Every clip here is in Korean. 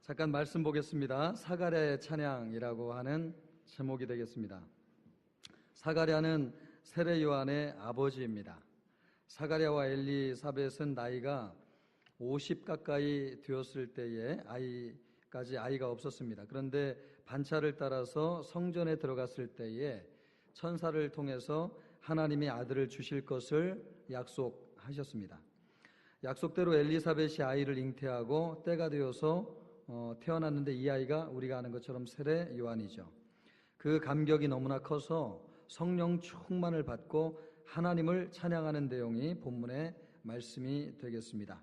잠깐 말씀 보겠습니다. 사가랴의 찬양이라고 하는 제목이 되겠습니다. 사가랴는 세례 요한의 아버지입니다. 사가랴와 엘리사벳은 나이가 50 가까이 되었을 때에 아이가 없었습니다. 그런데 반차를 따라서 성전에 들어갔을 때에 천사를 통해서 하나님이 아들을 주실 것을 약속하셨습니다. 약속대로 엘리사벳이 아이를 잉태하고 때가 되어서 태어났는데 이 아이가 우리가 아는 것처럼 세례 요한이죠. 그 감격이 너무나 커서 성령 충만을 받고 하나님을 찬양하는 내용이 본문의 말씀이 되겠습니다.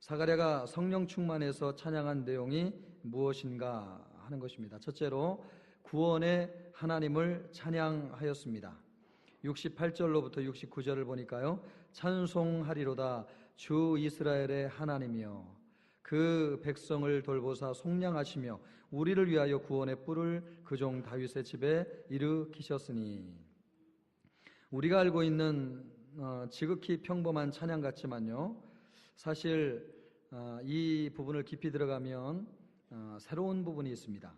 사가랴가 성령 충만해서 찬양한 내용이 무엇인가 하는 것입니다. 첫째로 구원의 하나님을 찬양하였습니다. 68절로부터 69절을 보니까요, 찬송하리로다 주 이스라엘의 하나님이여 그 백성을 돌보사 속량하시며 우리를 위하여 구원의 뿔을 그 종 다윗의 집에 일으키셨으니. 우리가 알고 있는 지극히 평범한 찬양 같지만요, 사실 이 부분을 깊이 들어가면 새로운 부분이 있습니다.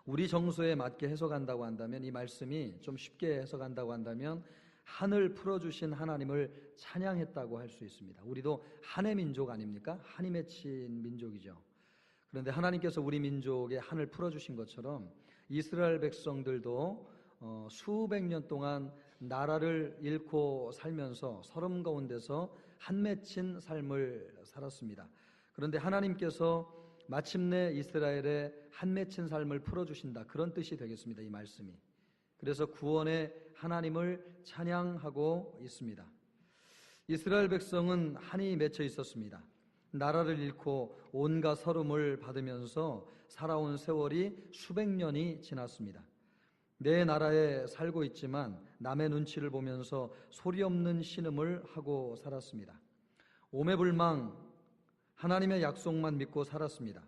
우리 정서에 맞게 해석한다고 한다면, 이 말씀이 좀 쉽게 해석한다고 한다면 한을 풀어주신 하나님을 찬양했다고 할 수 있습니다. 우리도 한의 민족 아닙니까? 한이 맺힌 민족이죠. 그런데 하나님께서 우리 민족의 한을 풀어주신 것처럼 이스라엘 백성들도 수백 년 동안 나라를 잃고 살면서 서름 가운데서 한 맺힌 삶을 살았습니다. 그런데 하나님께서 마침내 이스라엘의 한 맺힌 삶을 풀어주신다, 그런 뜻이 되겠습니다, 이 말씀이. 그래서 구원의 하나님을 찬양하고 있습니다. 이스라엘 백성은 한이 맺혀 있었습니다. 나라를 잃고 온갖 서름을 받으면서 살아온 세월이 수백 년이 지났습니다. 내 나라에 살고 있지만 남의 눈치를 보면서 소리 없는 신음을 하고 살았습니다. 오매불망 하나님의 약속만 믿고 살았습니다.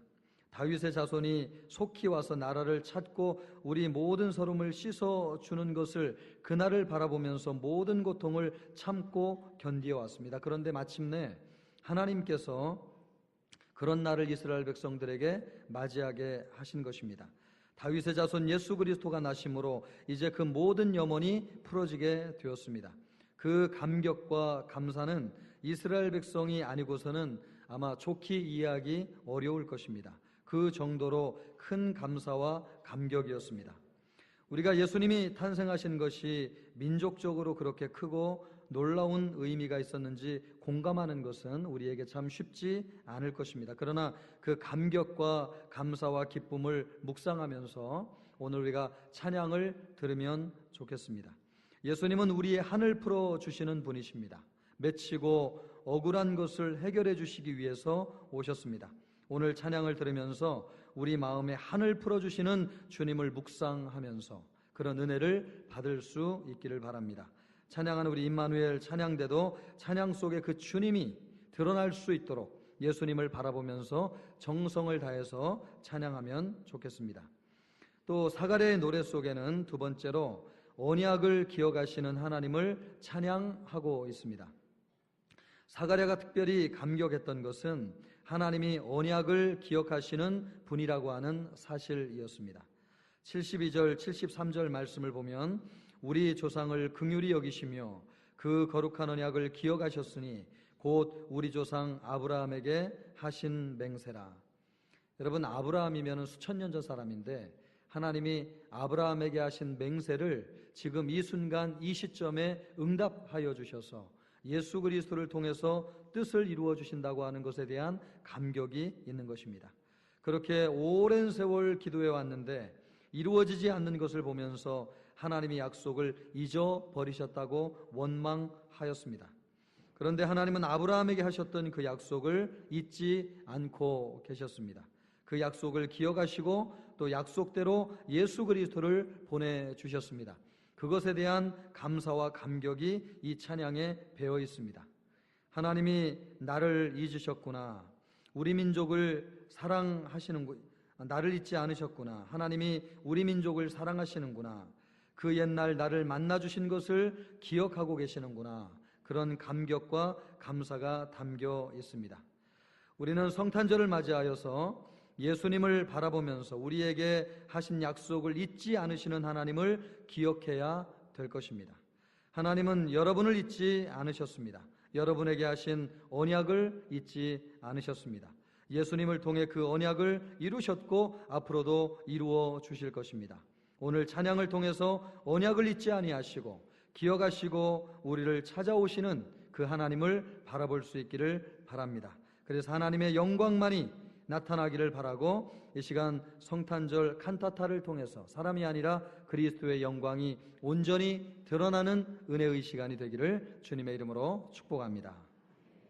다윗의 자손이 속히 와서 나라를 찾고 우리 모든 서름을 씻어주는 것을, 그날을 바라보면서 모든 고통을 참고 견디어왔습니다. 그런데 마침내 하나님께서 그런 날을 이스라엘 백성들에게 맞이하게 하신 것입니다. 다윗의 자손 예수 그리스도가 나심으로 이제 그 모든 염원이 풀어지게 되었습니다. 그 감격과 감사는 이스라엘 백성이 아니고서는 아마 좋게 이해하기 어려울 것입니다. 그 정도로 큰 감사와 감격이었습니다. 우리가 예수님이 탄생하신 것이 민족적으로 그렇게 크고 놀라운 의미가 있었는지 공감하는 것은 우리에게 참 쉽지 않을 것입니다. 그러나 그 감격과 감사와 기쁨을 묵상하면서 오늘 우리가 찬양을 들으면 좋겠습니다. 예수님은 우리의 한을 풀어주시는 분이십니다. 맺히고 억울한 것을 해결해 주시기 위해서 오셨습니다. 오늘 찬양을 들으면서 우리 마음에 한을 풀어주시는 주님을 묵상하면서 그런 은혜를 받을 수 있기를 바랍니다. 찬양하는 우리 임마누엘 찬양대도 찬양 속에 그 주님이 드러날 수 있도록 예수님을 바라보면서 정성을 다해서 찬양하면 좋겠습니다. 또 사가랴의 노래 속에는 두 번째로 언약을 기억하시는 하나님을 찬양하고 있습니다. 사가랴가 특별히 감격했던 것은 하나님이 언약을 기억하시는 분이라고 하는 사실이었습니다. 72절, 73절 말씀을 보면 우리 조상을 긍휼히 여기시며 그 거룩한 언약을 기억하셨으니 곧 우리 조상 아브라함에게 하신 맹세라. 여러분, 아브라함이면 수천 년 전 사람인데 하나님이 아브라함에게 하신 맹세를 지금 이 순간 이 시점에 응답하여 주셔서 예수 그리스도를 통해서 뜻을 이루어 주신다고 하는 것에 대한 감격이 있는 것입니다. 그렇게 오랜 세월 기도해 왔는데 이루어지지 않는 것을 보면서 하나님이 약속을 잊어버리셨다고 원망하였습니다. 그런데 하나님은 아브라함에게 하셨던 그 약속을 잊지 않고 계셨습니다. 그 약속을 기억하시고 또 약속대로 예수 그리스도를 보내주셨습니다. 그것에 대한 감사와 감격이 이 찬양에 배어 있습니다. 하나님이 나를 잊으셨구나. 우리 민족을 사랑하시는구나. 나를 잊지 않으셨구나. 하나님이 우리 민족을 사랑하시는구나. 그 옛날 나를 만나주신 것을 기억하고 계시는구나. 그런 감격과 감사가 담겨 있습니다. 우리는 성탄절을 맞이하여서 예수님을 바라보면서 우리에게 하신 약속을 잊지 않으시는 하나님을 기억해야 될 것입니다. 하나님은 여러분을 잊지 않으셨습니다. 여러분에게 하신 언약을 잊지 않으셨습니다. 예수님을 통해 그 언약을 이루셨고 앞으로도 이루어 주실 것입니다. 오늘 찬양을 통해서 언약을 잊지 아니하시고 기억하시고 우리를 찾아오시는 그 하나님을 바라볼 수 있기를 바랍니다. 그래서 하나님의 영광만이 나타나기를 바라고 이 시간 성탄절 칸타타를 통해서 사람이 아니라 그리스도의 영광이 온전히 드러나는 은혜의 시간이 되기를 주님의 이름으로 축복합니다.